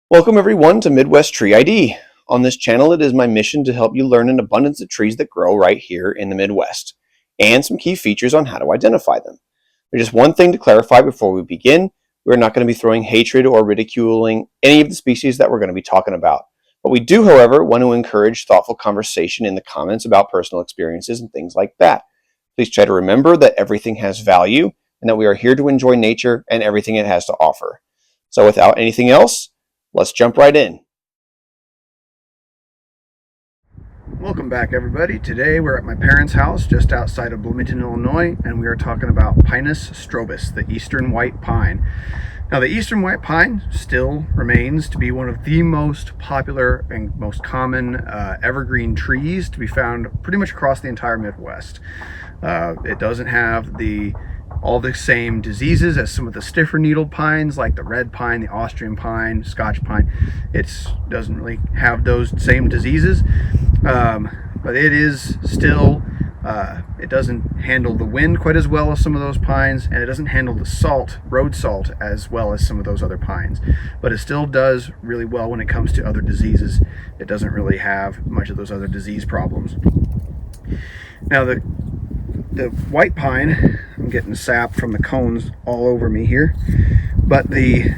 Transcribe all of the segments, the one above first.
Welcome everyone to Midwest Tree ID. On this channel, it is my mission to help you learn an abundance of trees that grow right here in the Midwest, and some key features on how to identify them. There's just one thing to clarify before we begin. We're not going to be throwing hatred or ridiculing any of the species that we're going to be talking about. But we do, however, want to encourage thoughtful conversation in the comments about personal experiences and things like that. Please try to remember that everything has value and that we are here to enjoy nature and everything it has to offer. So without anything else, let's jump right in. Welcome back, everybody. Today we're at my parents' house just outside of Bloomington, Illinois, and we are talking about Pinus strobus, the eastern white pine. Now, the eastern white pine still remains to be one of the most popular and most common evergreen trees to be found pretty much across the entire Midwest. It doesn't have all the same diseases as some of the stiffer needled pines like the red pine, the Austrian pine, Scotch pine. It doesn't really have those same diseases, but it is still, it doesn't handle the wind quite as well as some of those pines, and it doesn't handle the salt, road salt, as well as some of those other pines. But it still does really well when it comes to other diseases. It doesn't really have much of those other disease problems. Now, the white pine, I'm getting sap from the cones all over me here, but the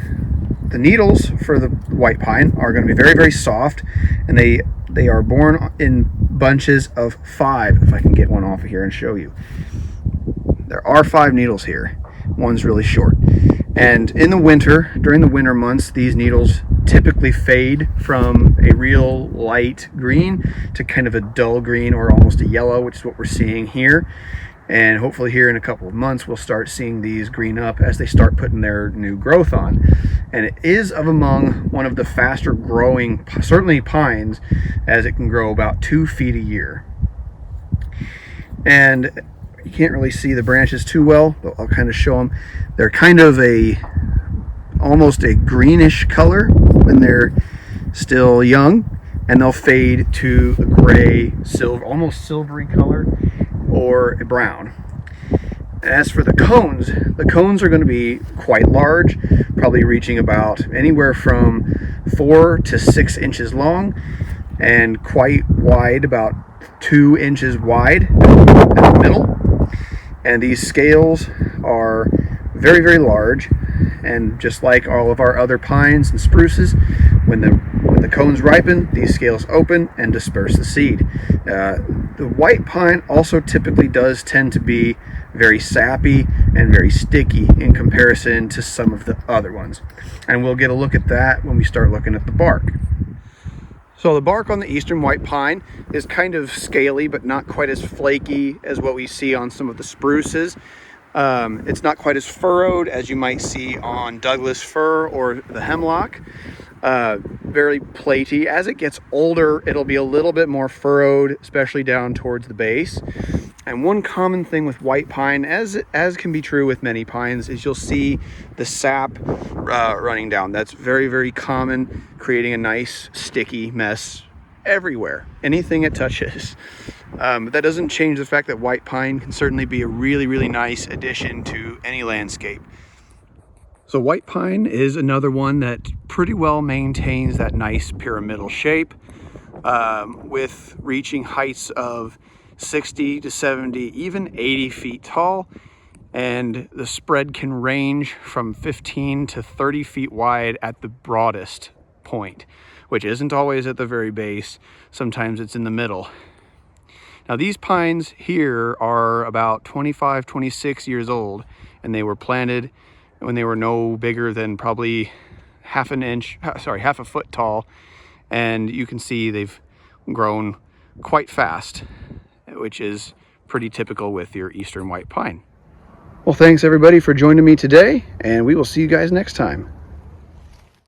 needles for the white pine are going to be very, very soft, and they are born in bunches of 5. If I can get one off of here and show you, there are 5 needles here. One's really short, and in the winter, during the winter months, these needles typically fade from a real light green to kind of a dull green or almost a yellow, which is what we're seeing here. And hopefully here in a couple of months, we'll start seeing these green up as they start putting their new growth on. And it is among one of the faster growing, certainly pines, as it can grow about 2 feet a year. And you can't really see the branches too well, but I'll kind of show them. They're kind of almost a greenish color when they're still young, and they'll fade to a gray, silver, almost silvery color, or a brown. As for the cones are going to be quite large, probably reaching about anywhere from 4 to 6 inches long and quite wide, about 2 inches wide in the middle. And these scales are very, very large, and just like all of our other pines and spruces, when the cones ripen, these scales open and disperse the seed. The white pine also typically does tend to be very sappy and very sticky in comparison to some of the other ones. And we'll get a look at that when we start looking at the bark. So the bark on the eastern white pine is kind of scaly, but not quite as flaky as what we see on some of the spruces. It's not quite as furrowed as you might see on Douglas fir or the hemlock. Very platy. As it gets older, it'll be a little bit more furrowed, especially down towards the base. And one common thing with white pine, as can be true with many pines, is you'll see the sap running down. That's very, very common, creating a nice sticky mess everywhere, anything it touches. But that doesn't change the fact that white pine can certainly be a really, really nice addition to any landscape. So white pine is another one that pretty well maintains that nice pyramidal shape, with reaching heights of 60 to 70, even 80 feet tall. And the spread can range from 15 to 30 feet wide at the broadest point, which isn't always at the very base. Sometimes it's in the middle. Now, these pines here are about 25, 26 years old, and they were planted when they were no bigger than probably half a foot tall. And you can see they've grown quite fast, which is pretty typical with your eastern white pine. Well, thanks everybody for joining me today, and we will see you guys next time.